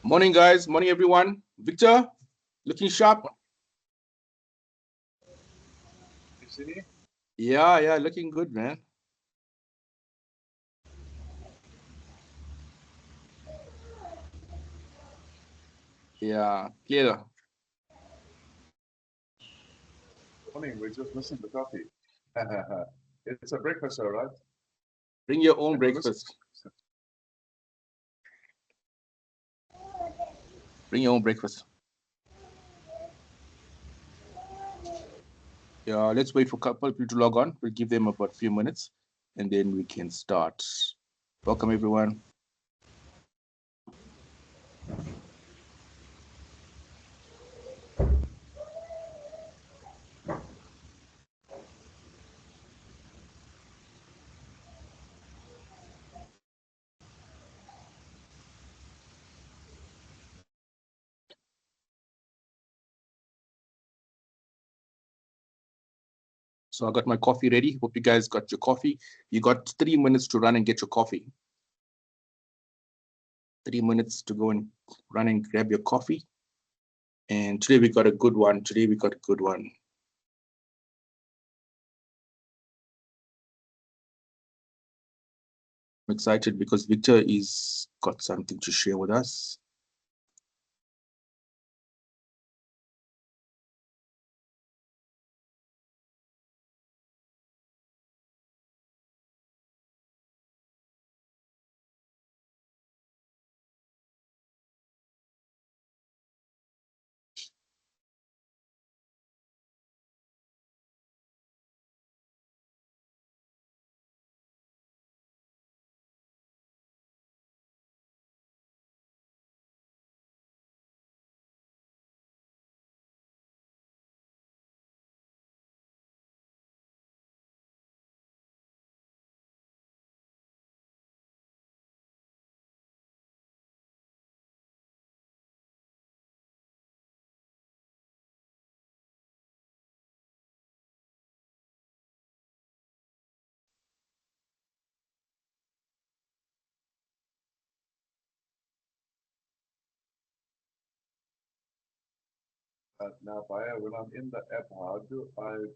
Morning, guys. Morning, everyone. Victor, looking sharp. You see? Yeah, looking good, man. Yeah, clear. Morning, we're just missing the coffee. It's a breakfast, all right? Bring your own breakfast. Bring your own breakfast. Yeah, let's wait for a couple of people to log on. We'll give them about a few minutes and then we can start. Welcome, everyone. So I got my coffee ready. Hope you guys got your coffee. You got 3 minutes to run and get your coffee. 3 minutes to go and run and grab your coffee. And today we got a good one. I'm excited because Victor is got something to share with us. Now, Baya, when I'm in the app, how do I...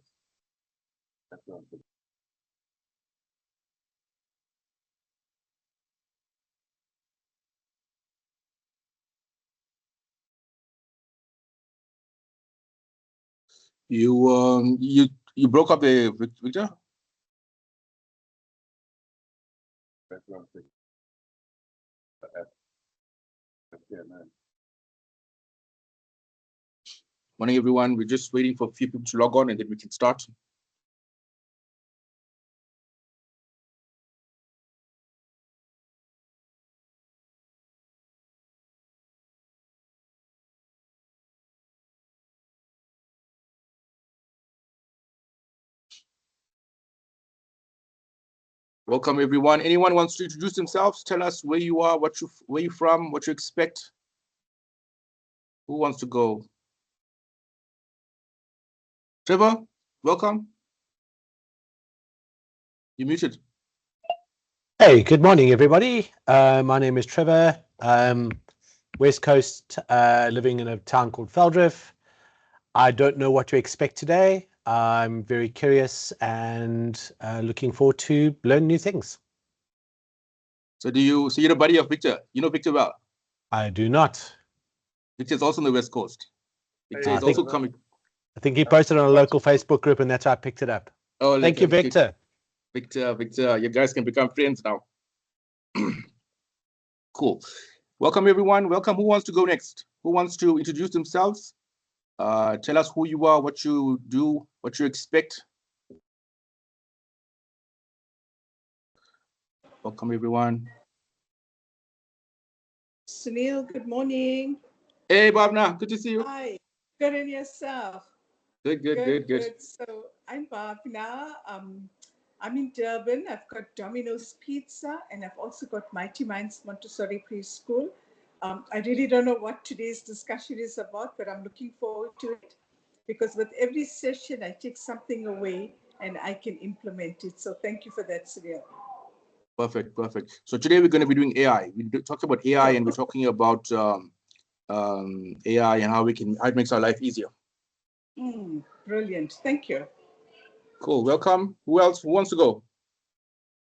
You broke up the Victor? Background thing. The app. Yeah, man. Morning, everyone. We're just waiting for a few people to log on and then we can start. Welcome, everyone. Anyone wants to introduce themselves? Tell us where you are, where you're from, what you expect. Who wants to go? Trevor, welcome. You're muted. Hey, good morning, everybody. My name is Trevor. West Coast, living in a town called Veldrift. I don't know what to expect today. I'm very curious and looking forward to learn new things. So you're a buddy of Victor? You know Victor well? I do not. Victor's also on the West Coast. Victor is also coming. I think he posted on a local Facebook group and that's how I picked it up. Oh, thank you, Victor. Victor, you guys can become friends now. Cool. Welcome, everyone. Welcome. Who wants to go next? Who wants to introduce themselves? Tell us who you are, what you do, what you expect. Welcome, everyone. Sunil, good morning. Hey, Bhavna, good to see you. Hi, good in yourself. Good. So I'm Bhavna. I'm in Durban. I've got Domino's Pizza and I've also got Mighty Minds Montessori Preschool. I really don't know what today's discussion is about, but I'm looking forward to it because with every session, I take something away and I can implement it. So thank you for that, Sunil. Perfect. So today we're going to be doing AI. We talked about AI and we're talking about AI and how it makes our life easier. Brilliant. Thank you. Cool. Welcome. Who else? Who wants to go?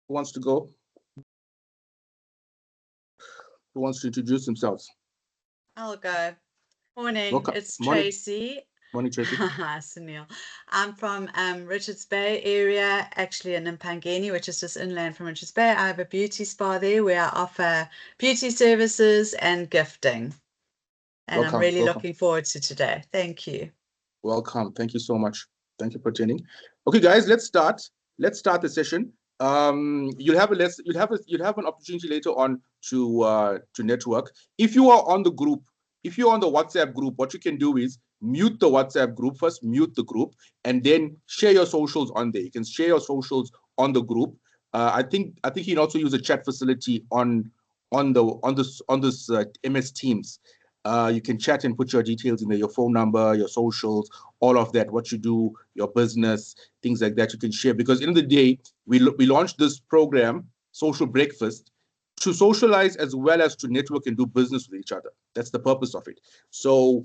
Who wants to go? Who wants to introduce themselves? I'll go. Morning, Welcome. it's Morning. Tracy. Morning, Tracy. Hi, Sunil. I'm from Richards Bay area, actually in Mpangeni, which is just inland from Richards Bay. I have a beauty spa there where I offer beauty services and gifting. And Welcome, I'm really welcome. looking forward to today. Thank you. Welcome. Thank you so much. Thank you for attending. Okay, guys, let's start. Let's start the session. You'll have an opportunity later on to network. If you are on the group, if you're on the WhatsApp group, what you can do is mute the WhatsApp group first, mute the group, and then share your socials on there. You can share your socials on the group. I think you can also use a chat facility on this MS Teams. You can chat and put your details in there, your phone number, your socials, all of that, what you do, your business, things like that you can share. Because at the end of the day, we launched this program, Social Breakfast, to socialize as well as to network and do business with each other. That's the purpose of it. So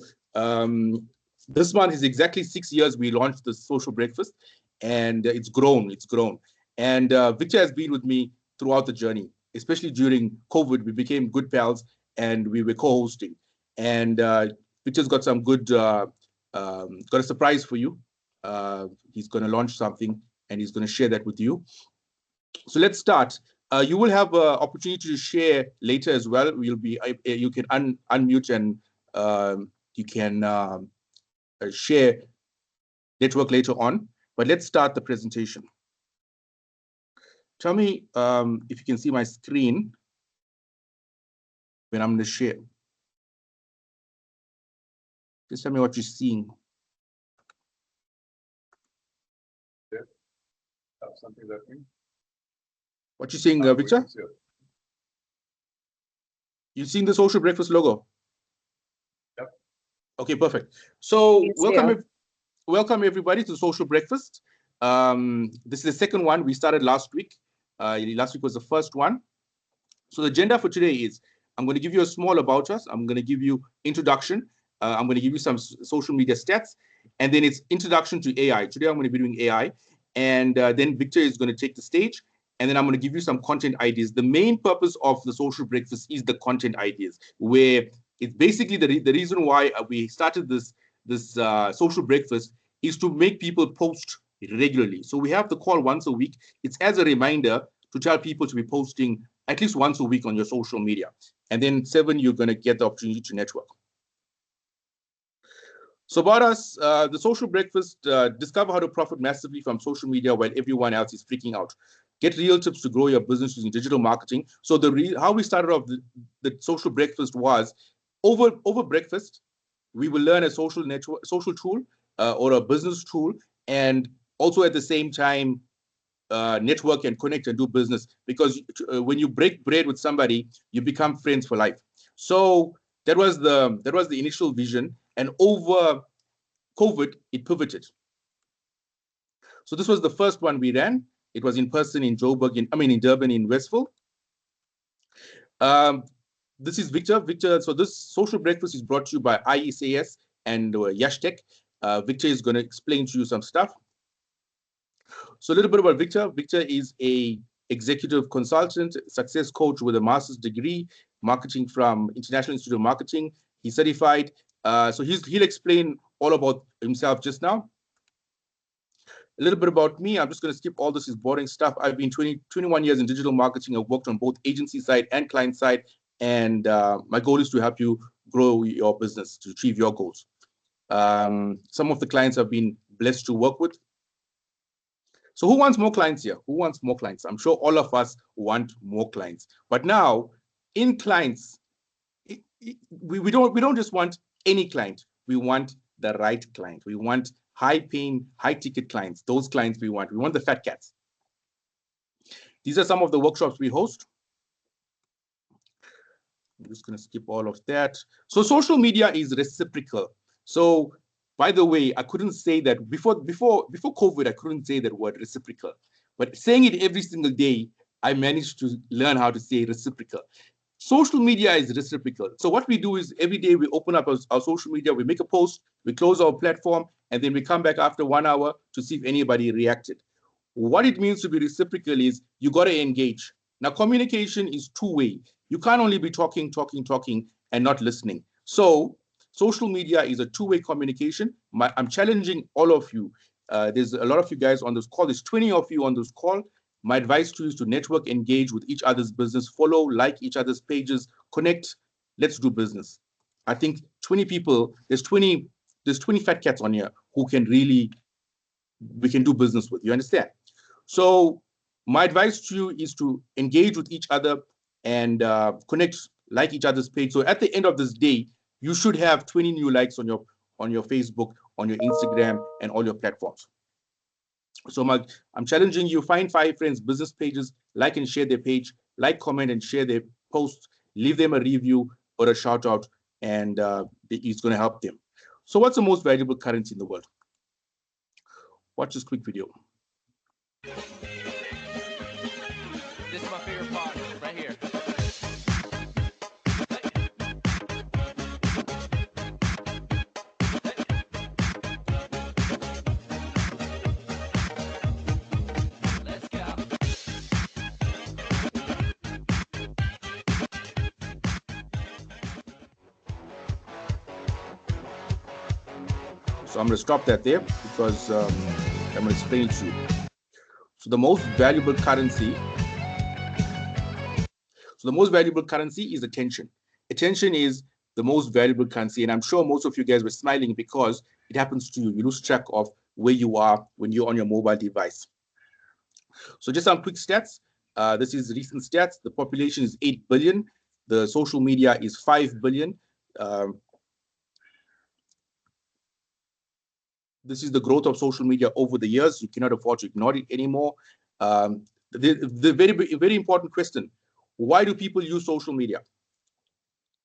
this month is exactly 6 years we launched the Social Breakfast, and it's grown. And Victor has been with me throughout the journey, especially during COVID. We became good pals and we were co-hosting. And Victor's got some good, got a surprise for you. He's going to launch something and he's going to share that with you. So let's start. You will have an opportunity to share later as well. You can unmute and you can share network later on. But let's start the presentation. Tell me if you can see my screen when I'm going to share. Just tell me what you're seeing. Yeah. Something that means. What you seeing, Victor? You seeing the Social Breakfast logo? Yep. Okay, perfect. So Yes, welcome everybody to Social Breakfast. This is the second one. We started last week. Last week was the first one. So the agenda for today is I'm going to give you a small about us. I'm going to give you introduction. I'm going to give you some social media stats, and then it's introduction to AI. Today I'm going to be doing AI, and then Victor is going to take the stage, and then I'm going to give you some content ideas. The main purpose of the Social Breakfast is the content ideas, where it's basically the reason why we started this Social Breakfast is to make people post regularly. So we have the call once a week. It's as a reminder to tell people to be posting at least once a week on your social media. And then 7, you're going to get the opportunity to network. So about us, the Social Breakfast, discover how to profit massively from social media while everyone else is freaking out. Get real tips to grow your business using digital marketing. So how we started off the Social Breakfast was over breakfast, we will learn a social tool or a business tool, and also at the same time network and connect and do business, because when you break bread with somebody, you become friends for life. So that was the initial vision, and over COVID it pivoted. So this was the first one we ran. It was in person in Joburg, in Durban, in Westville. This is Victor. So this Social Breakfast is brought to you by ISAS and Yashtec. Victor is going to explain to you some stuff. So a little bit about Victor. Victor is a executive consultant, success coach with a master's degree, marketing from International Institute of Marketing. He's certified. So he'll explain all about himself just now. A little bit about me. I'm just going to skip all this boring stuff. I've been 21 years in digital marketing. I've worked on both agency side and client side. And my goal is to help you grow your business to achieve your goals. Some of the clients I've been blessed to work with. So who wants more clients here? Who wants more clients? I'm sure all of us want more clients. But now, in clients, we don't just want any client. We want the right client. We want high-paying, high-ticket clients. Those clients we want. We want the fat cats. These are some of the workshops we host. I'm just going to skip all of that. So social media is reciprocal. So by the way, I couldn't say that before COVID, I couldn't say that word reciprocal. But saying it every single day, I managed to learn how to say reciprocal. Social media is reciprocal. So what we do is every day we open up our social media, we make a post, we close our platform, and then we come back after 1 hour to see if anybody reacted. What it means to be reciprocal is you got to engage. Now, communication is two-way. You can't only be talking, and not listening. So social media is a two-way communication. I'm challenging all of you. There's a lot of you guys on this call. There's 20 of you on this call. My advice to you is to network, engage with each other's business, follow, like each other's pages, connect. Let's do business. I think 20 people, there's 20 fat cats on here who can really, we can do business with. You understand? So my advice to you is to engage with each other and connect, like each other's page. So at the end of this day, you should have 20 new likes on your Facebook, on your Instagram, and all your platforms. So I'm challenging you, find 5 friends' business pages, like and share their page, like, comment, and share their posts, leave them a review or a shout out, and it's going to help them. So what's the most valuable currency in the world? Watch this quick video. This is my favorite part, right here. Let's go. So I'm going to stop that there because I'm going to explain to you. So the most valuable currency. So the most valuable currency is attention. Attention is the most valuable currency, and I'm sure most of you guys were smiling because it happens to you. You lose track of where you are when you're on your mobile device. So just some quick stats. This is recent stats. The population is 8 billion. The social media is 5 billion. This is the growth of social media over the years. You cannot afford to ignore it anymore. The very important question, why do people use social media?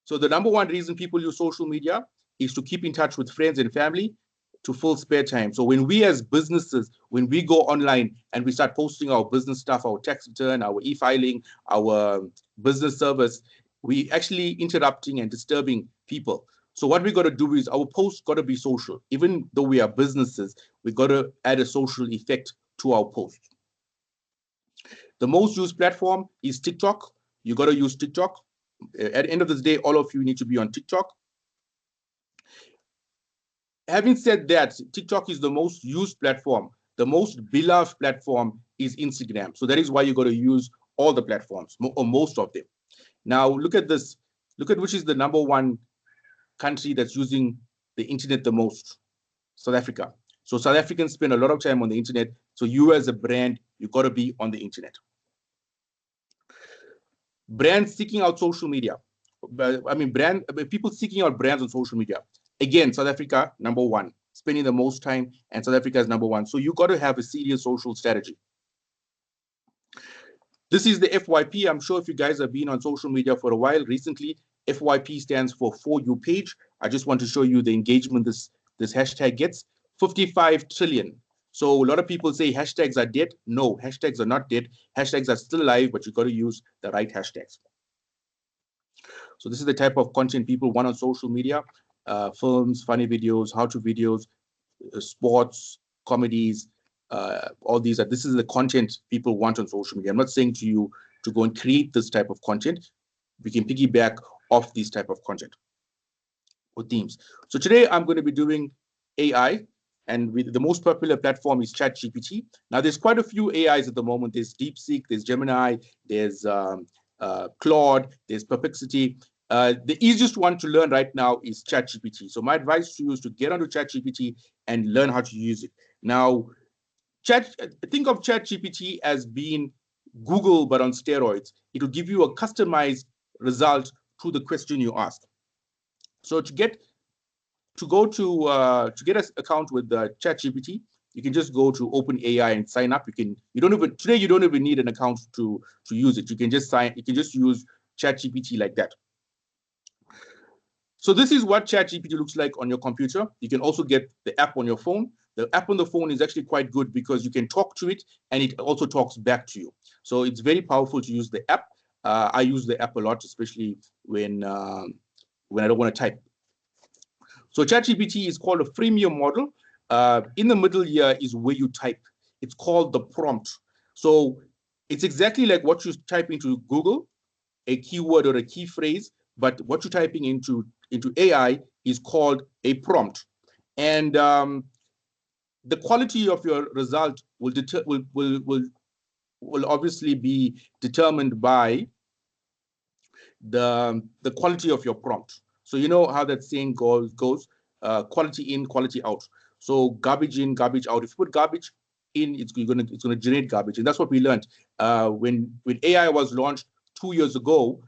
So the number one reason people use social media is to keep in touch with friends and family, to fill spare time. So when we as businesses, when we go online and we start posting our business stuff, our tax return, our e-filing, our business service, we actually interrupting and disturbing people. So what we got to do is our posts got to be social. Even though we are businesses, we got to add a social effect to our posts. The most used platform is TikTok. You got to use TikTok. At the end of the day, all of you need to be on TikTok. Having said that, TikTok is the most used platform. The most beloved platform is Instagram. So that is why you got to use all the platforms, or most of them. Now, look at this. Look at which is the number one country that's using the internet the most. South Africa. So South Africans spend a lot of time on the internet. So you as a brand, you got to be on the internet. Brands seeking out social media. I mean, people seeking out brands on social media. Again, South Africa, number one, spending the most time, and South Africa is number one. So you got to have a serious social strategy. This is the FYP. I'm sure if you guys have been on social media for a while, recently, FYP stands for For You page. I just want to show you the engagement this hashtag gets. 55 trillion. So a lot of people say hashtags are dead. No, hashtags are not dead. Hashtags are still alive, but you got to use the right hashtags. So this is the type of content people want on social media. Films, funny videos, how-to videos, sports, comedies, all these. This is the content people want on social media. I'm not saying to you to go and create this type of content. We can piggyback off this type of content or themes. So today I'm going to be doing AI, and the most popular platform is ChatGPT. Now there's quite a few AIs at the moment. There's DeepSeek, there's Gemini, there's Claude, there's Perplexity. The easiest one to learn right now is ChatGPT. So my advice to you is to get onto ChatGPT and learn how to use it. Now, think of ChatGPT as being Google, but on steroids. It will give you a customized result to the question you ask. So to get an account with ChatGPT, you can just go to OpenAI and sign up. You don't even need an account to use it. You can just use ChatGPT like that. So this is what ChatGPT looks like on your computer. You can also get the app on your phone. The app on the phone is actually quite good because you can talk to it and it also talks back to you. So it's very powerful to use the app. I use the app a lot, especially when I don't want to type. So ChatGPT is called a freemium model. In the middle here is where you type. It's called the prompt. So it's exactly like what you type into Google, a keyword or a key phrase, but what you're typing into AI is called a prompt. And the quality of your result will obviously be determined by the quality of your prompt. So you know how that saying goes, quality in, quality out. So garbage in, garbage out. If you put garbage in, it's gonna generate garbage, and that's what we learned when AI was launched 2 years ago.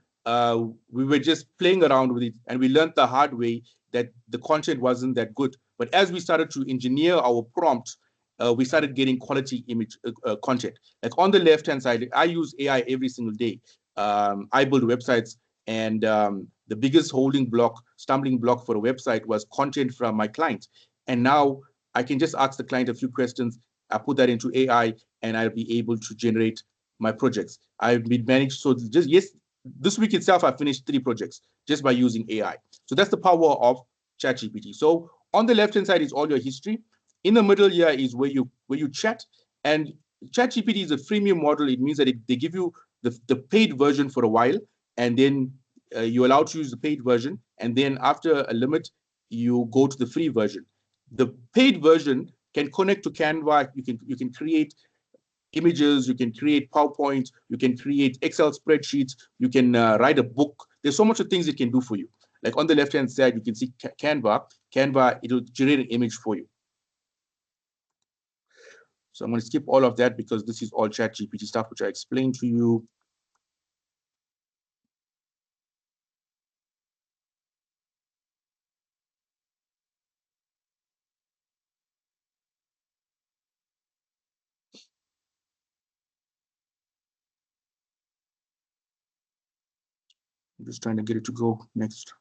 We were just playing around with it, and we learned the hard way that the content wasn't that good. But as we started to engineer our prompt, we started getting quality image content. Like on the left-hand side, I use AI every single day. I build websites, and the biggest stumbling block for a website was content from my client. And now I can just ask the client a few questions. I put that into AI, and I'll be able to generate my projects. I've been managed. So this week itself, I finished 3 projects just by using AI. So that's the power of ChatGPT. So on the left-hand side is all your history. In the middle here is where you chat. And ChatGPT is a freemium model. It means that they give you the paid version for a while, and then you're allowed to use the paid version. And then after a limit, you go to the free version. The paid version can connect to Canva. You can create images, you can create PowerPoint, you can create Excel spreadsheets, you can write a book. There's so much of things it can do for you. Like on the left-hand side, you can see Canva. Canva, it'll generate an image for you. So I'm going to skip all of that because this is all ChatGPT stuff, which I explained to you. I'm just trying to get it to go next.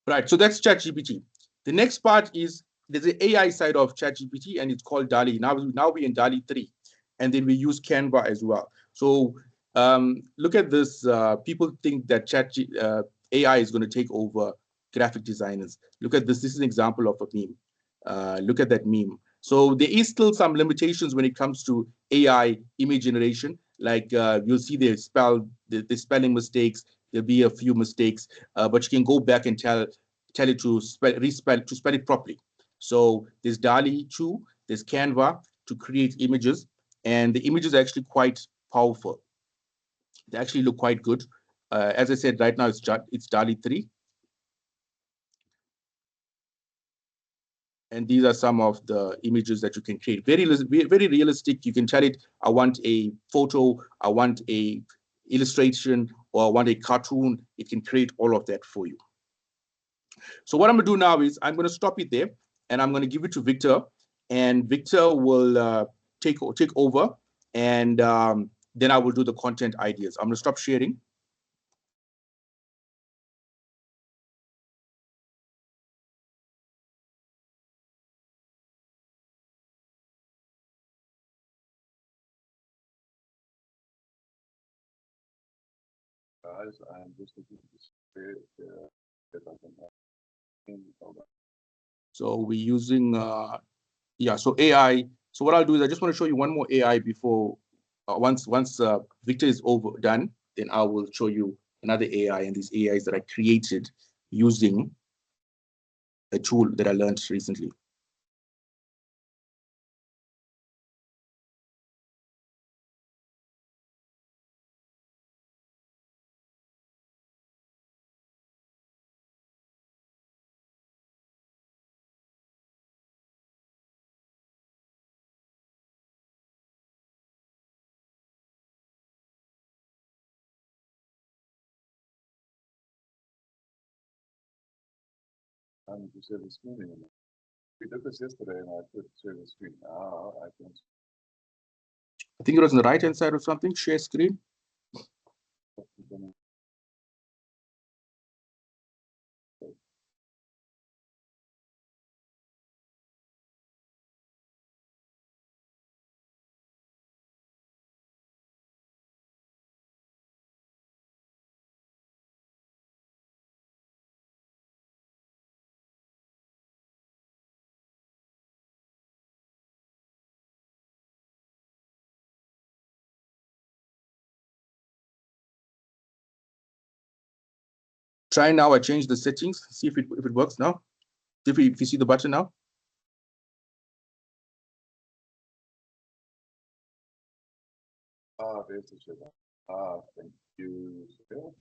Right, so that's ChatGPT. The next part is there's the AI side of ChatGPT, and it's called DALL-E. Now we're in DALL-E 3, and then we use Canva as well. So look at this. People think that AI is going to take over graphic designers. Look at this. This is an example of a meme. Look at that meme. So there is still some limitations when it comes to AI image generation. Like you'll see the spelling mistakes. There'll be a few mistakes, but you can go back and tell it to spell it properly. So there's DALL-E 2, there's Canva to create images, and the images are actually quite powerful. They actually look quite good. As I said, right now it's DALL-E 3. And these are some of the images that you can create. Very realistic. You can tell it, I want a photo, I want a illustration, or I want a cartoon. It can create all of that for you. So what I'm going to do now is I'm going to stop it there, and I'm going to give it to Victor, and Victor will take over, and then I will do the content ideas. I'm going to stop sharing. Guys, I'm just looking to say So we're using so AI. So what I'll do is I just want to show you one more AI before once Victor is done, then I will show you another AI and these AIs that I created using a tool that I learned recently. I'm to share the screen. We did this yesterday, and I could share the screen. Now I can. I think it was on the right-hand side or something, share screen. Try now. I changed the settings. See if it works now. If you see the button now. Ah, there's the sugar. Ah, thank you. Phil.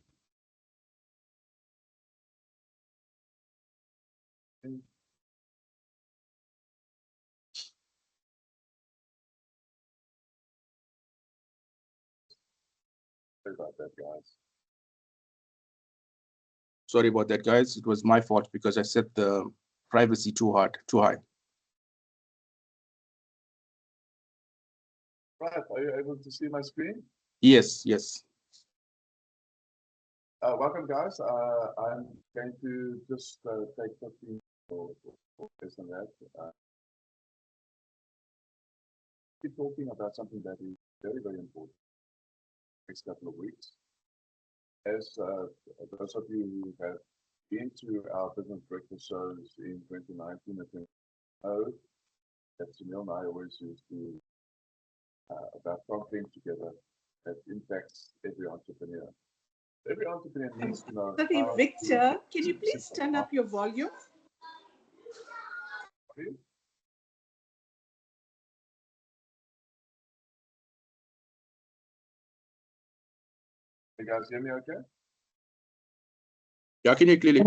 Sorry about that, guys. Sorry about that, guys. It was my fault because I set the privacy too high. Right, are you able to see my screen? Yes. Welcome, guys. I'm going to just take 15 or less than that. Keep talking about something that is very, very important next couple of weeks. As those of you who have been to our business breakfast shows in 2019 and 2020 know that Sunil and I always used to about something together that impacts every entrepreneur. Every entrepreneur needs to know. Sorry, how Victor, to can you please succeed. turn up your volume? You guys hear me okay? Yeah, can you clearly?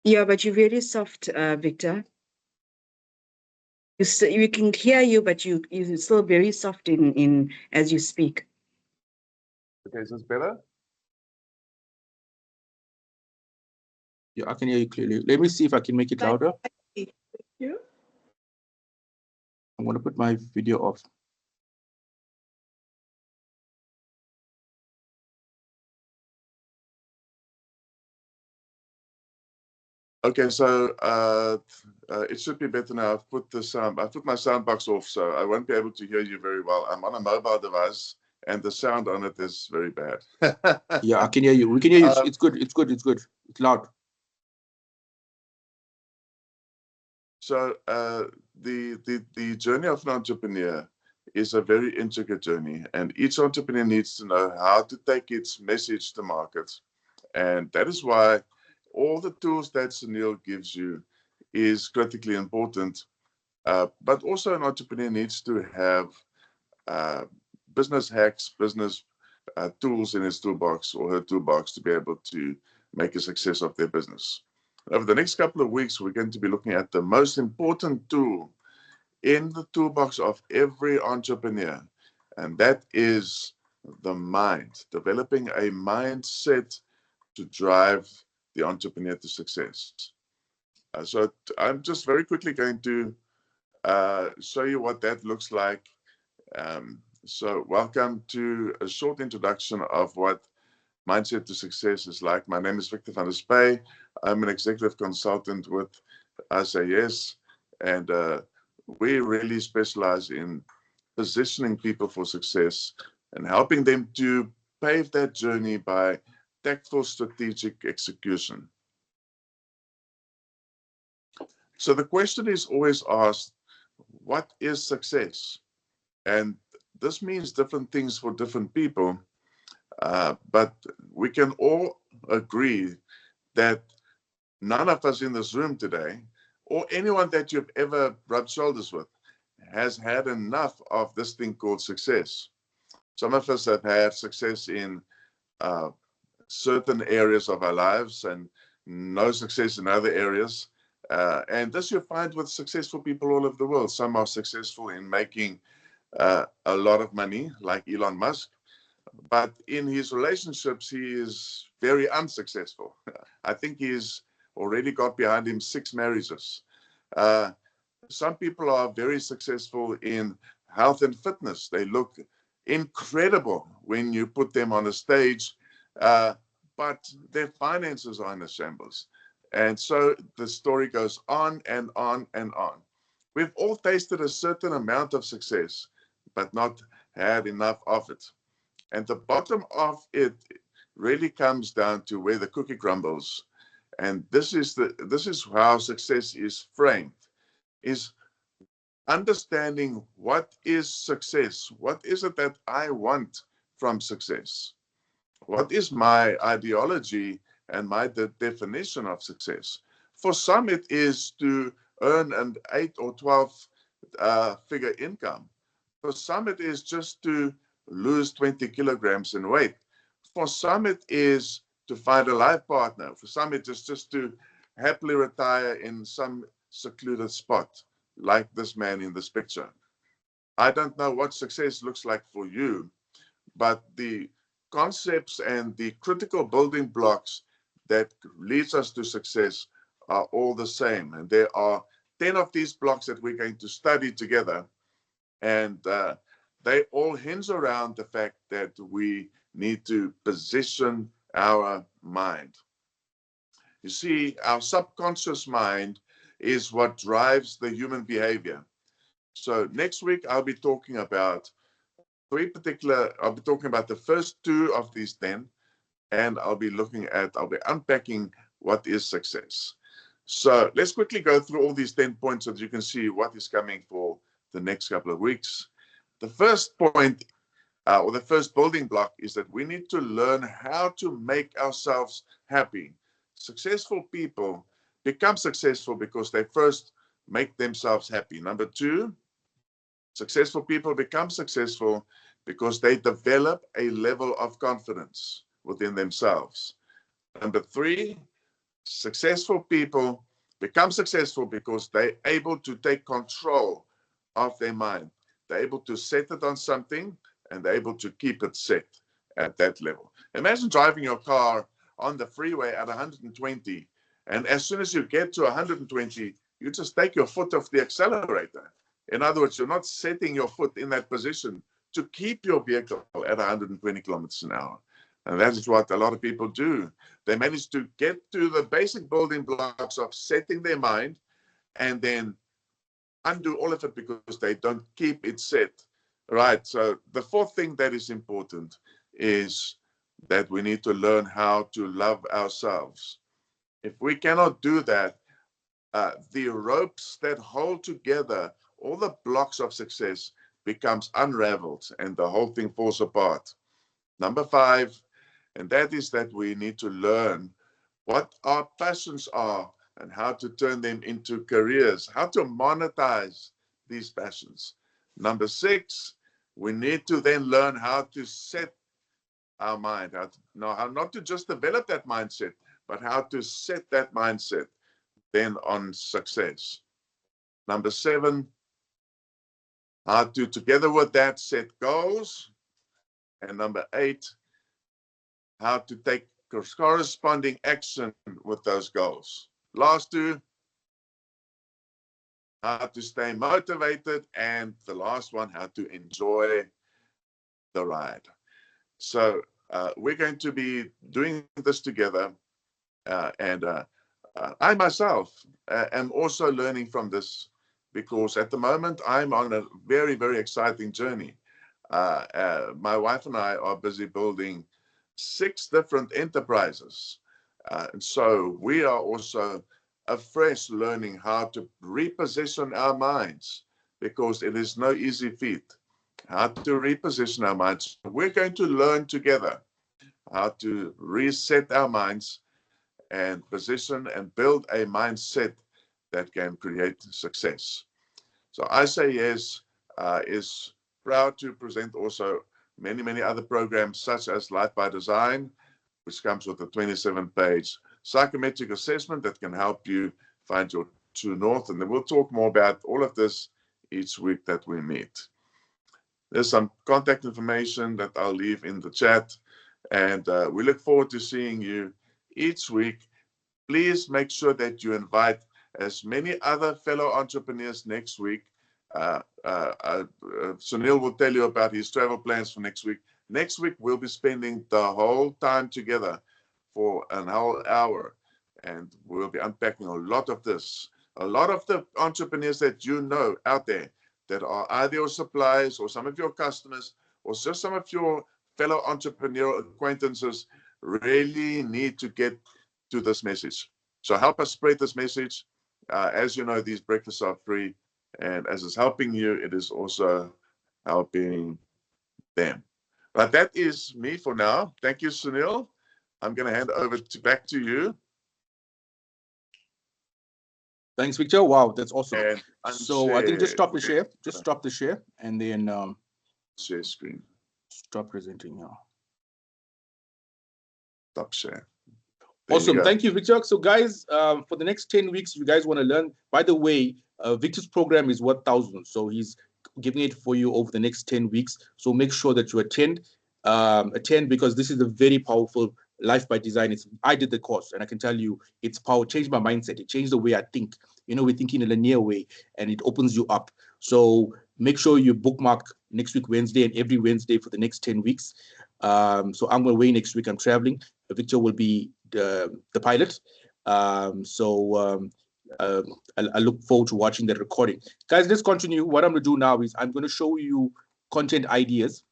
Yeah, but you're very soft, Victor. We can hear you, but you're still very soft in as you speak. Okay, is this better? Yeah, I can hear you clearly. Let me see if I can make it louder. Thank you. I'm going to put my video off. Okay, so it should be better now. I've put my sound box off, so I won't be able to hear you very well. I'm on a mobile device, and the sound on it is very bad. Yeah, I can hear you. We can hear you. It's good. It's loud. So the journey of an entrepreneur is a very intricate journey, and each entrepreneur needs to know how to take its message to market, and that is why all the tools that Sunil gives you is critically important. But also an entrepreneur needs to have business hacks, business tools in his toolbox or her toolbox to be able to make a success of their business. Over the next couple of weeks, we're going to be looking at the most important tool in the toolbox of every entrepreneur, and that is the mind, developing a mindset to drive the entrepreneur to success. So I'm just very quickly going to show you what that looks like. So welcome to a short introduction of what Mindset to Success is like. My name is Victor van der Spey. I'm an executive consultant with SAS, and we really specialize in positioning people for success and helping them to pave that journey by tactful strategic execution. So the question is always asked, what is success? And this means different things for different people, but we can all agree that none of us in this room today, or anyone that you've ever rubbed shoulders with, has had enough of this thing called success. Some of us have had success in certain areas of our lives and no success in other areas. And this you find with successful people all over the world. Some are successful in making a lot of money, like Elon Musk, but in his relationships, he is very unsuccessful. I think he's already got behind him 6 marriages. Some people are very successful in health and fitness. They look incredible when you put them on a stage, but their finances are in a shambles. And so the story goes on and on and on. We've all tasted a certain amount of success, but not had enough of it. And the bottom of it really comes down to where the cookie crumbles. And this is how success is framed, is understanding what is success. What is it that I want from success? What is my ideology and my definition of success. For some, it is to earn an 8 or 12 figure income. For some, it is just to lose 20 kilograms in weight. For some, it is to find a life partner. For some, it is just to happily retire in some secluded spot, like this man in this picture. I don't know what success looks like for you, but the concepts and the critical building blocks that leads us to success are all the same. And there are 10 of these blocks that we're going to study together. And they all hinge around the fact that we need to position our mind. You see, our subconscious mind is what drives the human behavior. So next week, I'll be talking about I'll be talking about the first 2 of these 10, and I'll be unpacking what is success. So let's quickly go through all these 10 points so that you can see what is coming for the next couple of weeks. The first point, or the first building block, is that we need to learn how to make ourselves happy. Successful people become successful because they first make themselves happy. Number 2, successful people become successful because they develop a level of confidence within themselves. Number 3, successful people become successful because they're able to take control of their mind. They're able to set it on something, and they're able to keep it set at that level. Imagine driving your car on the freeway at 120, and as soon as you get to 120, you just take your foot off the accelerator. In other words, you're not setting your foot in that position to keep your vehicle at 120 kilometers an hour. And that is what a lot of people do. They manage to get to the basic building blocks of setting their mind and then undo all of it because they don't keep it set. Right. So the fourth thing that is important is that we need to learn how to love ourselves. If we cannot do that, the ropes that hold together all the blocks of success becomes unraveled and the whole thing falls apart. Number 5, and that is that we need to learn what our passions are and how to turn them into careers, how to monetize these passions. Number 6, we need to then learn how to set our mind, how not to just develop that mindset, but how to set that mindset then on success. Number 7, how to, together with that, set goals. And number 8, how to take corresponding action with those goals. Last 2, how to stay motivated. And the last one, how to enjoy the ride. So we're going to be doing this together. And I myself am also learning from this, because at the moment I'm on a very, very exciting journey. My wife and I are busy building 6 different enterprises. And so we are also afresh learning how to reposition our minds, because it is no easy feat. How to reposition our minds. We're going to learn together how to reset our minds and position and build a mindset that can create success. So I Say Yes is proud to present also many, many other programs, such as Life by Design, which comes with a 27-page psychometric assessment that can help you find your true north. And then we'll talk more about all of this each week that we meet. There's some contact information that I'll leave in the chat. And we look forward to seeing you each week. Please make sure that you invite as many other fellow entrepreneurs next week. Sunil will tell you about his travel plans for next week. Next week, we'll be spending the whole time together for an whole hour, and we'll be unpacking a lot of this. A lot of the entrepreneurs that you know out there that are either your suppliers or some of your customers or just some of your fellow entrepreneurial acquaintances really need to get to this message. So help us spread this message. As you know, these breakfasts are free, and as it's helping you, it is also helping them. But that is me for now. Thank you, Sunil. I'm going to hand over back to you. Thanks, Victor. Wow, that's awesome. And So I think just stop the Okay. share. Just stop the share and then Share screen. stop presenting now. Stop share. There you Awesome. go. Thank you, Victor. So guys, for the next 10 weeks, you guys want to learn. By the way, Victor's program is worth thousands. So he's giving it for you over the next 10 weeks. So make sure that you attend because this is a very powerful Life by Design. I did the course and I can tell you it's power, changed my mindset. It changed the way I think. You know, we think in a linear way and it opens you up. So make sure you bookmark next week, Wednesday, and every Wednesday for the next 10 weeks. So I'm going away next week. I'm traveling. Victor will be the pilot. I look forward to watching that recording. Guys, let's continue. What I'm going to do now is I'm going to show you content ideas.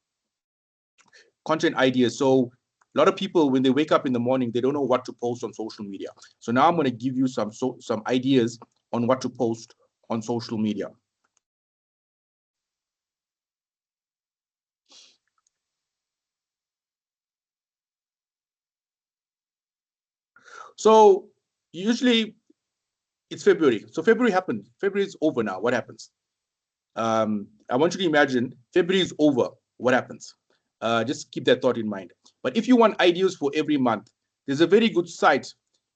So a lot of people, when they wake up in the morning, they don't know what to post on social media. So now I'm going to give you some ideas on what to post on social media. So usually it's February. So February happened. February is over now. What happens? I want you to imagine February is over. What happens? Just keep that thought in mind. But if you want ideas for every month, there's a very good site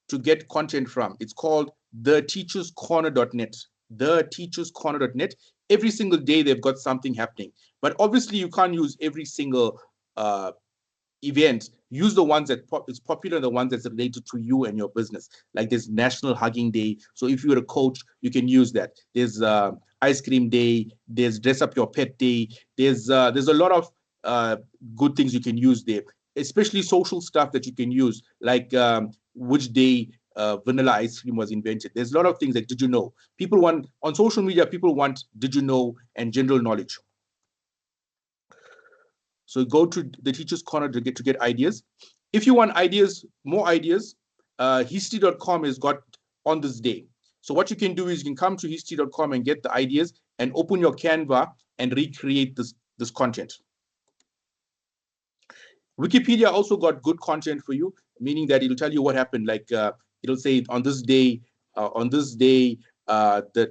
to get content from. It's called theteacherscorner.net. Theteacherscorner.net. Every single day they've got something happening. But obviously you can't use every single event. Use the ones that is popular, the ones that's related to you and your business. Like there's National Hugging Day. So if you're a coach, you can use that. There's Ice Cream Day. There's Dress Up Your Pet Day. There's a lot of good things you can use there, especially social stuff that you can use, like which day vanilla ice cream was invented. There's a lot of things like did you know? People want on social media. People want did you know and general knowledge. So go to the Teacher's Corner to get ideas. If you want ideas, more ideas, history.com has got on this day. So what you can do is you can come to history.com and get the ideas and open your Canva and recreate this content. Wikipedia also got good content for you, meaning that it'll tell you what happened. Like it'll say on this day, the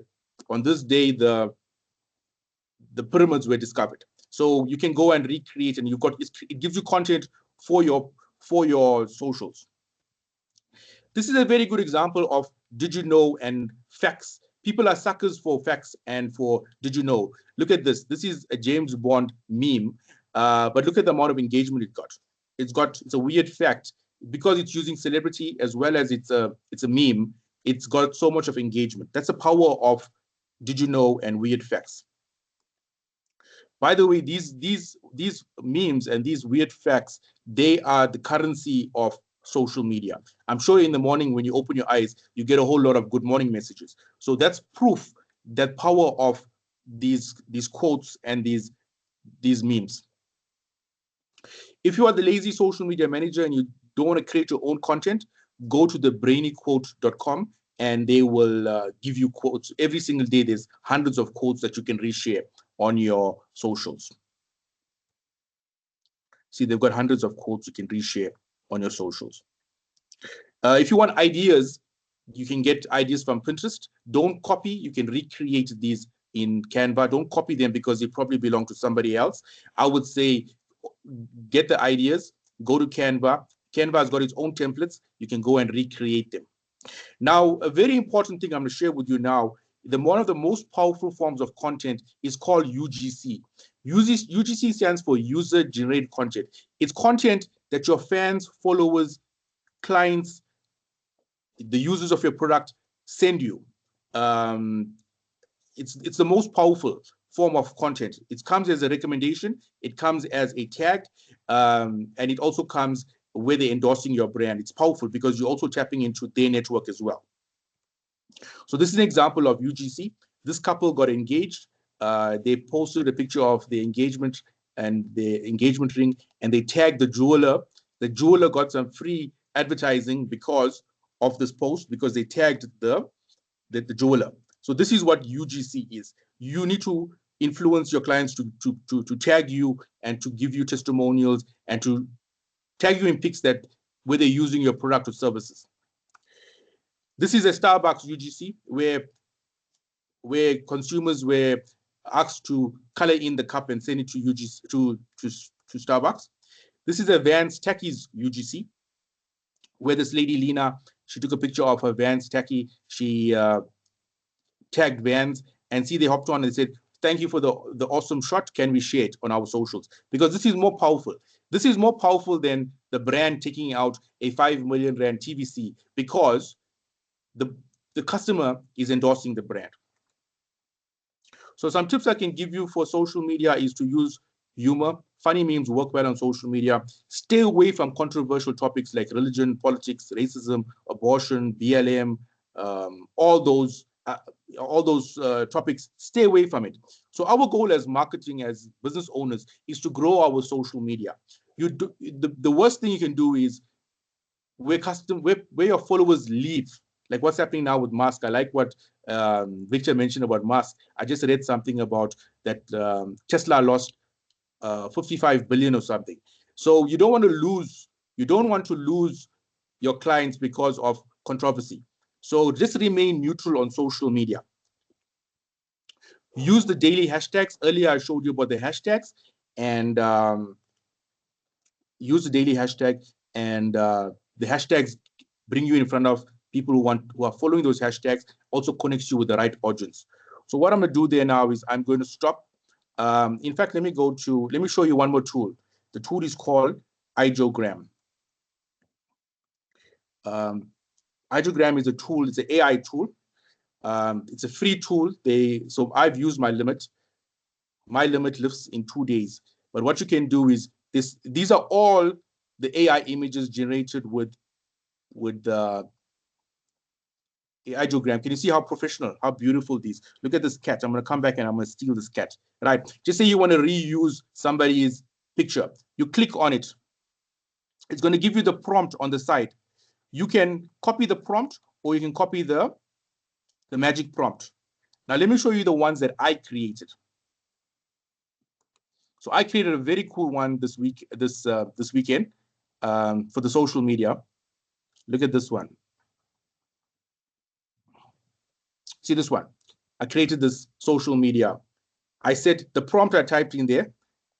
pyramids were discovered. So you can go and recreate, and it gives you content for your socials. This is a very good example of did you know and facts. People are suckers for facts and for did you know. Look at this. This is a James Bond meme, but look at the amount of engagement it got. It's a weird fact because it's using celebrity as well as it's a meme. It's got so much of engagement. That's the power of did you know and weird facts. By the way, these memes and these weird facts, they are the currency of social media. I'm sure in the morning when you open your eyes, you get a whole lot of good morning messages. So that's proof that power of these quotes and these memes. If you are the lazy social media manager and you don't want to create your own content, go to the brainyquote.com and they will give you quotes. Every single day, there's hundreds of quotes that you can reshare on your socials. See, they've got hundreds of quotes you can reshare on your socials. If you want ideas, you can get ideas from Pinterest. Don't copy. You can recreate these in Canva. Don't copy them because they probably belong to somebody else. I would say get the ideas, go to Canva. Canva has got its own templates. You can go and recreate them. Now, a very important thing I'm going to share with you now, one of the most powerful forms of content is called UGC. UGC stands for user-generated content. It's content that your fans, followers, clients, the users of your product send you. It's the most powerful form of content. It comes as a recommendation, it comes as a tag, and it also comes where they're endorsing your brand. It's powerful because you're also tapping into their network as well. So this is an example of UGC. This couple got engaged. They posted a picture of the engagement and the engagement ring, and they tagged the jeweler. The jeweler got some free advertising because of this post, because they tagged the jeweler. So this is what UGC is. You need to influence your clients to tag you and to give you testimonials and to tag you in pics that where they're using your product or services. This is a Starbucks UGC where consumers were asked to color in the cup and send it to UGC to Starbucks. This is a Vans Takis UGC, where this lady Lena, she took a picture of her Vans Taki. She tagged Vans, and see, they hopped on and said, "Thank you for the awesome shot. Can we share it on our socials?" Because this is more powerful. This is more powerful than the brand taking out a 5 million rand TVC, because the customer is endorsing the brand. So some tips I can give you for social media is to use humor. Funny memes work well on social media. Stay away from controversial topics like religion, politics, racism, abortion, BLM, all those topics. Stay away from it. So our goal as marketing, as business owners, is to grow our social media. The worst thing you can do is where your followers leave. Like what's happening now with Musk. I like what Victor mentioned about Musk. I just read something about that Tesla lost 55 billion or something. So you don't want to lose your clients because of controversy. So just remain neutral on social media. Use the daily hashtags. Earlier I showed you about the hashtags, and use the daily hashtag, and the hashtags bring you in front of people who are following those hashtags, also connects you with the right audience. So what I'm going to do there now is I'm going to stop. In fact, let me show you one more tool. The tool is called Ideogram. Ideogram is a tool, it's an AI tool. It's a free tool. So I've used my limit. My limit lives in 2 days. But what you can do is these are all the AI images generated with the Ideogram. Can you see how professional, how beautiful these? Look at this cat. I'm going to come back and I'm going to steal this cat. Right? Just say you want to reuse somebody's picture. You click on it. It's going to give you the prompt on the side. You can copy the prompt, or you can copy the magic prompt. Now let me show you the ones that I created. So I created a very cool one this weekend for the social media. Look at this one. See this one. I created this social media. I said the prompt I typed in there.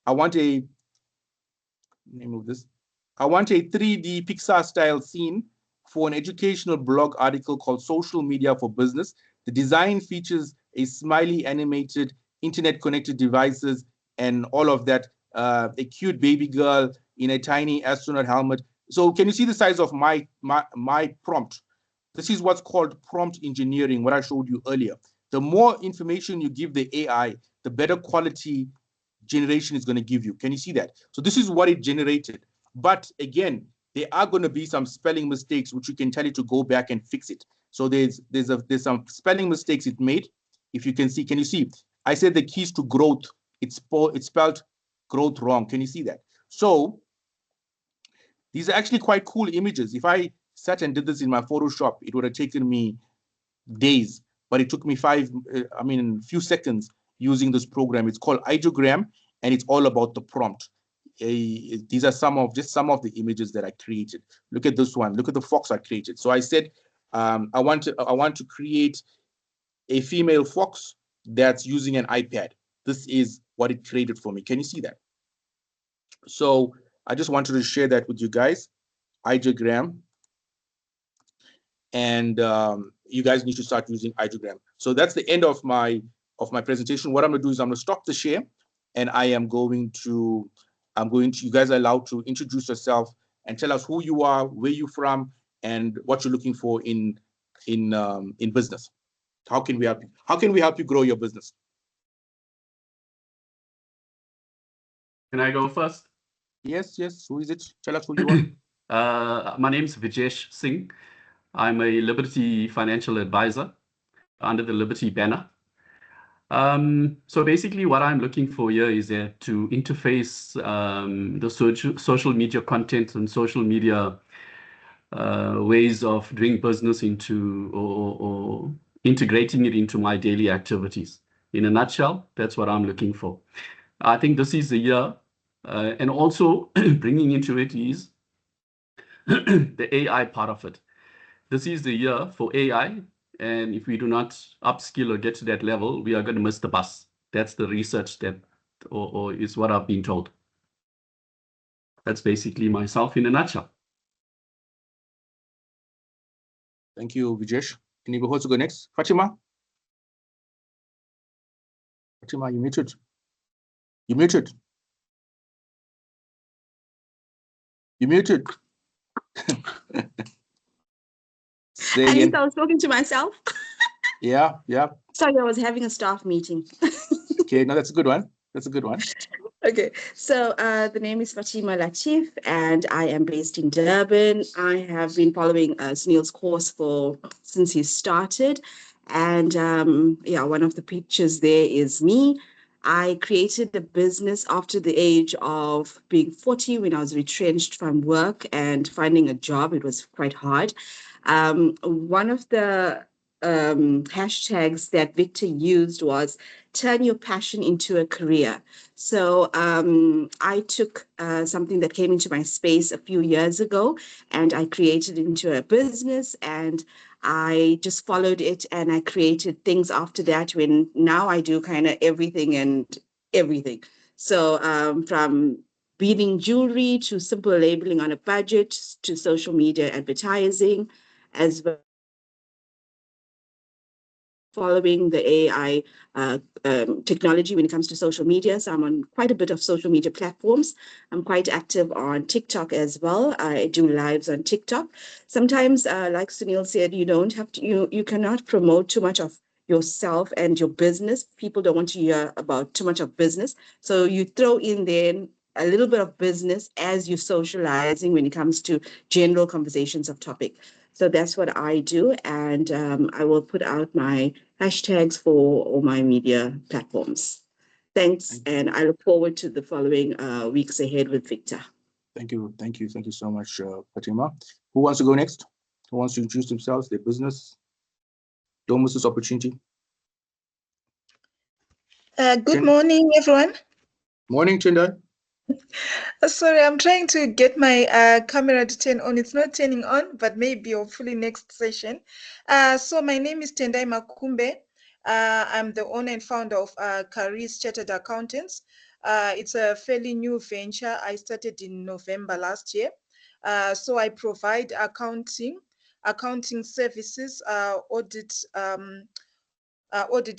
I want a 3D Pixar style scene for an educational blog article called Social Media for Business. The design features a smiley animated internet connected devices and all of that, a cute baby girl in a tiny astronaut helmet. So can you see the size of my prompt? This is what's called prompt engineering, what I showed you earlier. The more information you give the AI, the better quality generation is going to give you. Can you see that? So this is what it generated. But again, there are going to be some spelling mistakes, which you can tell it to go back and fix it. So there's some spelling mistakes it made. If you can see, can you see? I said the keys to growth. It's spelled growth wrong. Can you see that? So these are actually quite cool images. If I sat and did this in my Photoshop, it would have taken me days, but it took me a few seconds using this program. It's called Ideogram, and it's all about the prompt. These are some of the images that I created. Look at this one. Look at the fox I created. So I said, I want to create a female fox that's using an iPad. This is what it created for me. Can you see that? So I just wanted to share that with you guys. Ideogram. And you guys need to start using Ideogram. So that's the end of my presentation. What I'm going to do is I'm going to stop the share, and you guys are allowed to introduce yourself and tell us who you are, where you're from, and what you're looking for in business. How can we help you? How can we help you grow your business? Can I go first? Yes. Who is it? Tell us who you are. My name is Vijesh Singh. I'm a Liberty financial advisor under the Liberty banner. So basically what I'm looking for here is to interface the social media content and social media ways of doing business into or integrating it into my daily activities. In a nutshell, that's what I'm looking for. I think this is the year, and also bringing into it is the AI part of it. This is the year for AI, and if we do not upskill or get to that level, we are going to miss the bus. That's the research that, or is what I've been told. That's basically myself in a nutshell. Thank you, Vijesh. Can you also go next? Fatima? Fatima, you muted. You muted. You muted. Say At least again. I was talking to myself. Yeah, yeah. Sorry, I was having a staff meeting. Okay, no, that's a good one. That's a good one. Okay, so the name is Fatima Latif, and I am based in Durban. I have been following Sunil's course since he started, and yeah, one of the pictures there is me. I created a business after the age of being 40 when I was retrenched from work and finding a job. It was quite hard. One of the hashtags that Victor used was turn your passion into a career. So I took something that came into my space a few years ago and I created it into a business, and I just followed it and I created things after that, when now I do kind of everything and everything. So from beading jewelry to simple labeling on a budget to social media advertising, as well following the AI technology when it comes to social media. So I'm on quite a bit of social media platforms. I'm quite active on TikTok as well. I do lives on TikTok. Sometimes, like Sunil said, you don't have to, you cannot promote too much of yourself and your business. People don't want to hear about too much of business. So you throw in there a little bit of business as you're socializing when it comes to general conversations of topic. So that's what I do. And I will put out my hashtags for all my media platforms. Thanks. And I look forward to the following weeks ahead with Victor. Thank you. Thank you. Thank you so much, Fatima. Who wants to go next? Who wants to introduce themselves, their business? Don't miss this opportunity. Good morning, everyone. Morning, Tendai. Sorry, I'm trying to get my camera to turn on. It's not turning on, but maybe hopefully next session. So my name is Tendai Makumbe. I'm the owner and founder of Careers Chartered Accountants. It's a fairly new venture. I started in November last year. So I provide accounting services, audit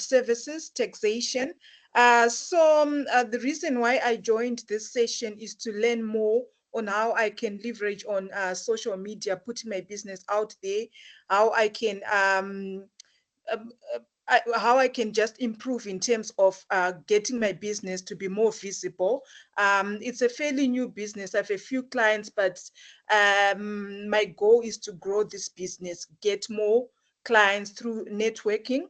services, taxation. The reason why I joined this session is to learn more on how I can leverage on social media, putting my business out there, how I can how I can just improve in terms of getting my business to be more visible. It's a fairly new business. I have a few clients, but my goal is to grow this business, get more clients through networking,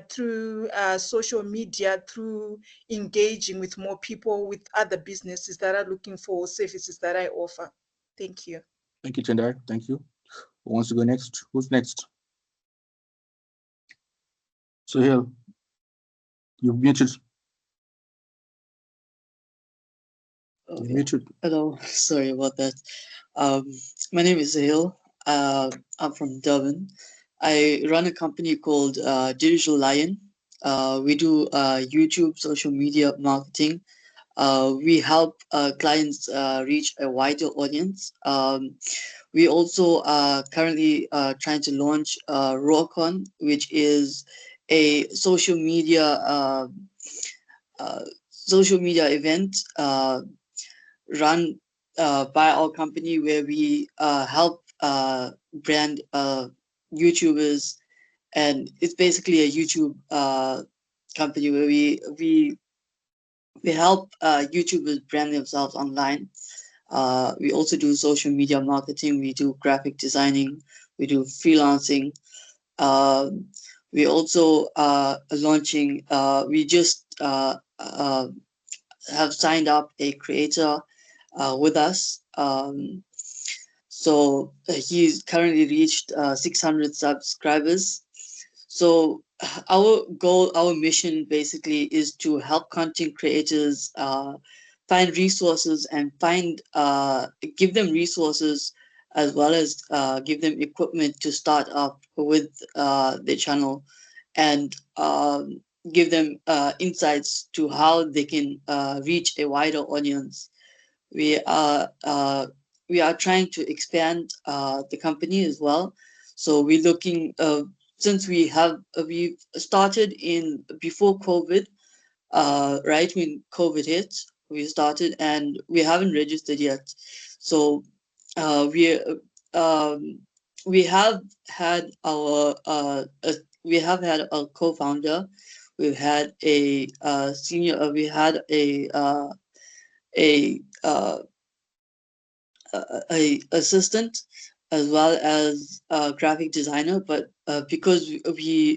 through social media, through engaging with more people, with other businesses that are looking for services that I offer. Thank you. Thank you, Tendai. Thank you. Who wants to go next? Who's next? Sohail, you've muted. You're muted. Hello, sorry about that. My name is Sohail. I'm from Durban. I run a company called Digital Lion. We do YouTube, social media marketing. We help clients reach a wider audience. We also are currently trying to launch Rawcon, which is a social media event run by our company, where we help brand YouTubers, and it's basically a YouTube company where we help YouTubers brand themselves online. We also do social media marketing. We do graphic designing. We do freelancing. We also are launching. We just have signed up a creator with us. So he's currently reached 600 subscribers. So our goal, our mission basically is to help content creators find resources and give them resources as well as give them equipment to start up with their channel, and give them insights to how they can reach a wider audience. We are trying to expand the company as well. So we're looking, since we've started in before COVID, right when COVID hit, we started and we haven't registered yet. So we have had our co-founder, we've had a senior, we had a assistant, as well as a graphic designer, but because we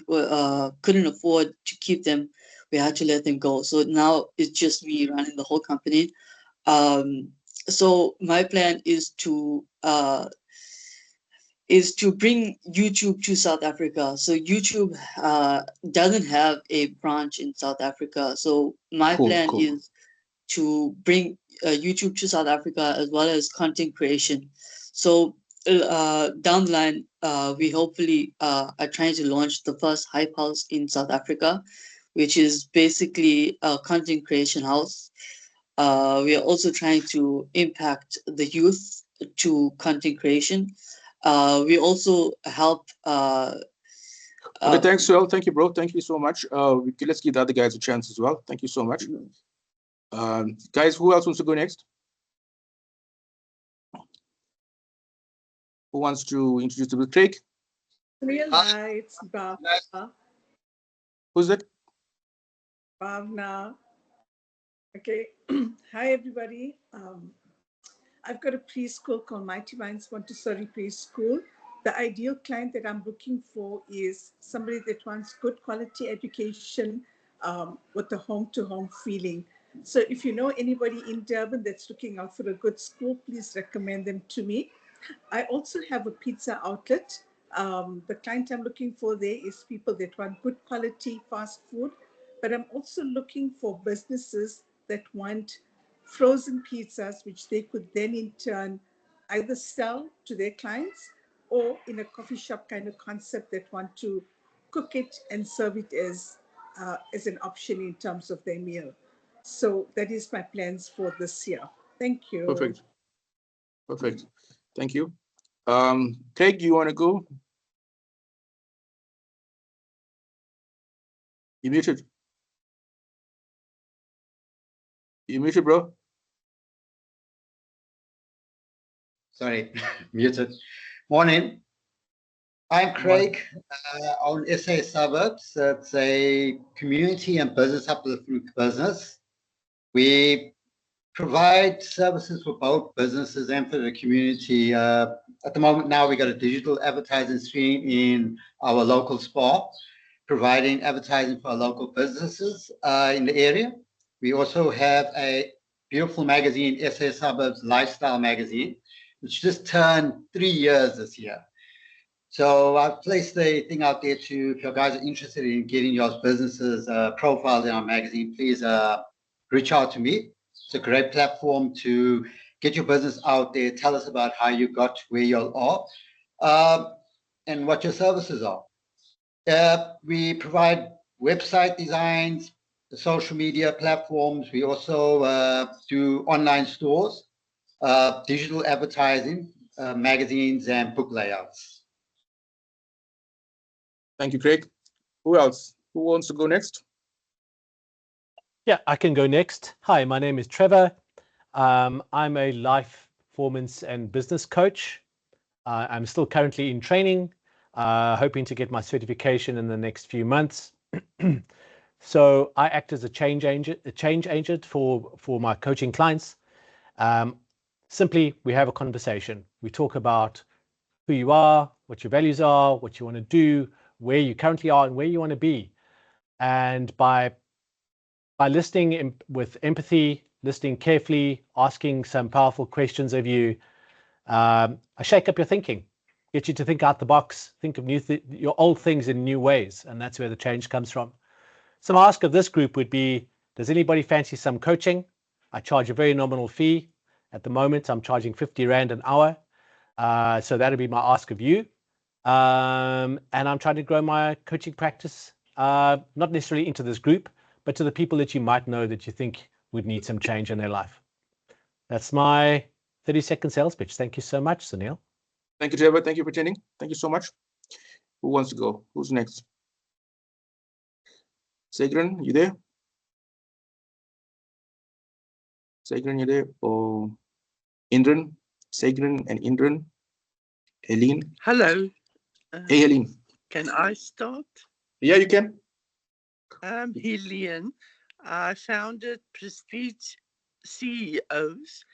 couldn't afford to keep them, we had to let them go. So now it's just me running the whole company. So my plan is to bring YouTube to South Africa. So YouTube doesn't have a branch in South Africa. So my plan is to bring YouTube to South Africa, as well as content creation. So down the line, we hopefully are trying to launch the first Hype House in South Africa, which is basically a content creation house. We are also trying to impact the youth to content creation. We also help. Okay, thanks, Joel. Thank you, bro. Thank you so much. Let's give the other guys a chance as well. Thank you so much. Guys, who else wants to go next? Who wants to introduce the Craig? Real lights, Bhavna. Who's that? Bhavna. Okay. Hi, everybody. I've got a preschool called Mighty Minds Montessori Preschool. The ideal client that I'm looking for is somebody that wants good quality education with a home-to-home feeling. So if you know anybody in Durban that's looking out for a good school, please recommend them to me. I also have a pizza outlet. The client I'm looking for there is people that want good quality fast food, but I'm also looking for businesses that want frozen pizzas, which they could then in turn either sell to their clients or in a coffee shop kind of concept that want to cook it and serve it as an option in terms of their meal. So that is my plans for this year. Thank you. Perfect. Perfect. Thank you. Craig, you want to go? You muted. You muted, bro. Sorry, muted. Morning. I'm Craig, on SA Suburbs. It's a community and business upliftment business. We provide services for both businesses and for the community. At the moment now, we got a digital advertising stream in our local spa, providing advertising for our local businesses in the area. We also have a beautiful magazine, SA Suburbs Lifestyle Magazine, which just turned 3 years this year. So I've placed a thing out there if you guys are interested in getting your businesses profiled in our magazine, please reach out to me. It's a great platform to get your business out there, tell us about how you got where you are, and what your services are. We provide website designs, social media platforms. We also do online stores, digital advertising, magazines, and book layouts. Thank you, Craig. Who else? Who wants to go next? Yeah, I can go next. Hi, my name is Trevor. I'm a life performance and business coach. I'm still currently in training, hoping to get my certification in the next few months. So I act as a change agent for my coaching clients. Simply, we have a conversation. We talk about who you are, what your values are, what you want to do, where you currently are, and where you want to be. And by listening with empathy, listening carefully, asking some powerful questions of you, I shake up your thinking, get you to think out the box, think of your old things in new ways, and that's where the change comes from. So my ask of this group would be, does anybody fancy some coaching? I charge a very nominal fee. At the moment, I'm charging 50 Rand an hour. So that'll be my ask of you. And I'm trying to grow my coaching practice, not necessarily into this group, but to the people that you might know that you think would need some change in their life. That's my 30-second sales pitch. Thank you so much, Sunil. Thank you, Trevor. Thank you for attending. Thank you so much. Who wants to go? Who's next? Sagran, you there? Sagran, you there? Oh, Indran, Sagran and Indran. Helene. Hello. Hey, Helene. Can I start? Yeah, you can. I'm Helene. I founded Prestige CEOs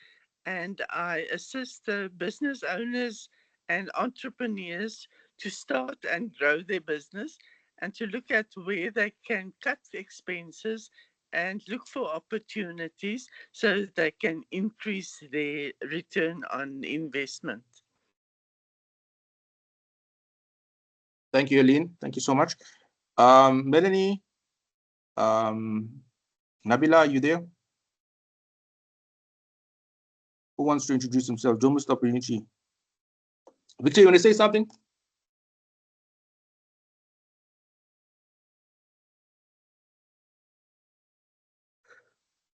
and I assist the business owners and entrepreneurs to start and grow their business and to look at where they can cut expenses and look for opportunities so that they can increase their return on investment. Thank you, Helene. Thank you so much. Melanie, Nabila, are you there? Who wants to introduce himself? Don't miss the opportunity. Victor, you want to say something?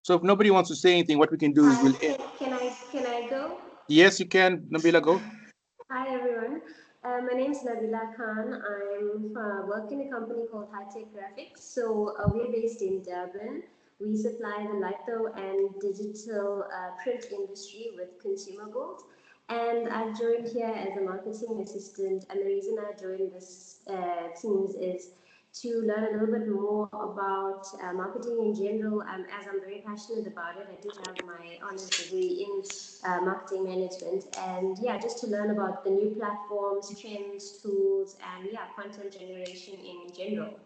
So if nobody wants to say anything, what we can do is we'll. Can I go? Yes, you can, Nabila, go. Hi everyone. My name is Nabila Khan. I'm working in a company called High Tech Graphics. So we're based in Durban. We supply the litho and digital print industry with consumables. And I've joined here as a marketing assistant. And the reason I joined this teams is to learn a little bit more about marketing in general, as I'm very passionate about it. I do have my honors degree in marketing management, and yeah, just to learn about the new platforms, trends, tools, and yeah, content generation in general.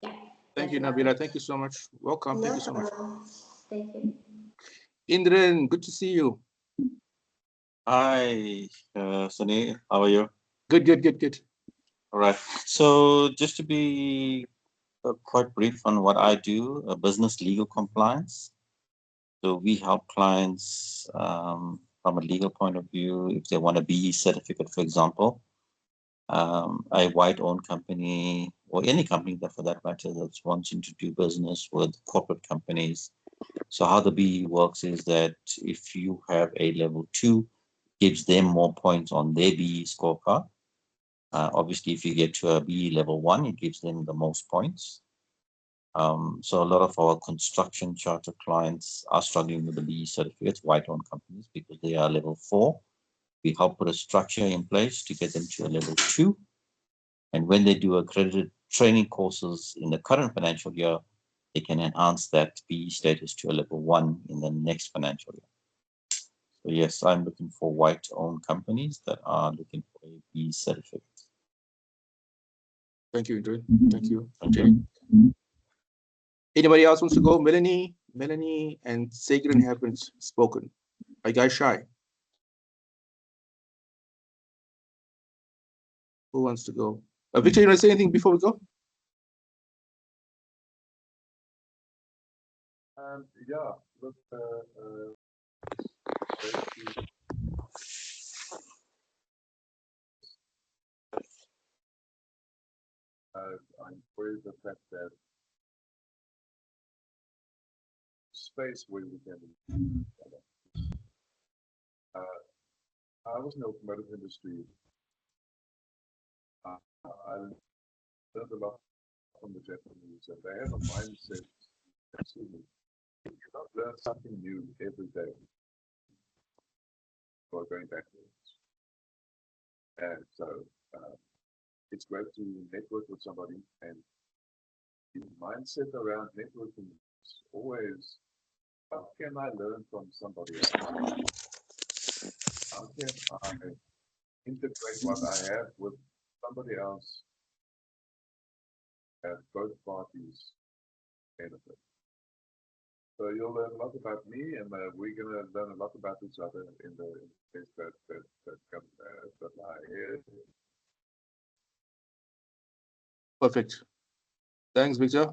Yeah. Thank you, Nabila. Thank you so much. Welcome. Thank you so much. Thank you. Indran, good to see you. Hi, Sunny. How are you? Good. All right. So just to be quite brief on what I do, business legal compliance. So we help clients from a legal point of view, if they want a BE certificate, for example, a white-owned company or any company that for that matter that's wanting to do business with corporate companies. So how the BE works is that if you have a level 2, gives them more points on their BE scorecard. Obviously, if you get to a BE level 1, it gives them the most points. So a lot of our construction charter clients are struggling with the BE certificates, white-owned companies, because they are level 4. We help put a structure in place to get them to a level 2. And when they do accredited training courses in the current financial year, they can enhance that BE status to a level 1 in the next financial year. So yes, I'm looking for white-owned companies that are looking for a BE certificate. Thank you, Indran. Thank you. Okay. Anybody else wants to go? Melanie and Sagran haven't spoken. Are you guys shy? Who wants to go? Victor, you want to say anything before we go? Yeah, look, I enjoy the fact that space where we can. I was in the automotive industry. I learned a lot from the Japanese, and they have a mindset. Excuse me. You cannot learn something new every day or going backwards. And so it's great to network with somebody, and the mindset around networking is always, how can I learn from somebody else? How can I integrate what I have with somebody else at both parties benefit? So you'll learn a lot about me, and we're going to learn a lot about each other in the days that come that lie ahead. Perfect. Thanks, Victor.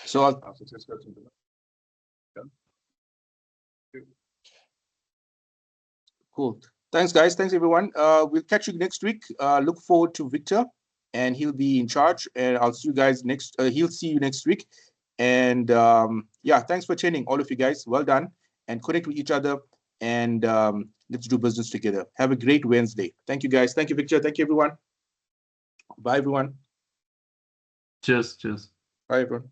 So Our success goes into that. Cool. Thanks, guys. Thanks, everyone. We'll catch you next week. Look forward to Victor, and he'll be in charge. And I'll see you guys next. He'll see you next week. And yeah, thanks for tuning, all of you guys. Well done, and connect with each other. And let's do business together. Have a great Wednesday. Thank you, guys. Thank you, Victor. Thank you, everyone. Bye, everyone. Cheers. Cheers. Bye, everyone.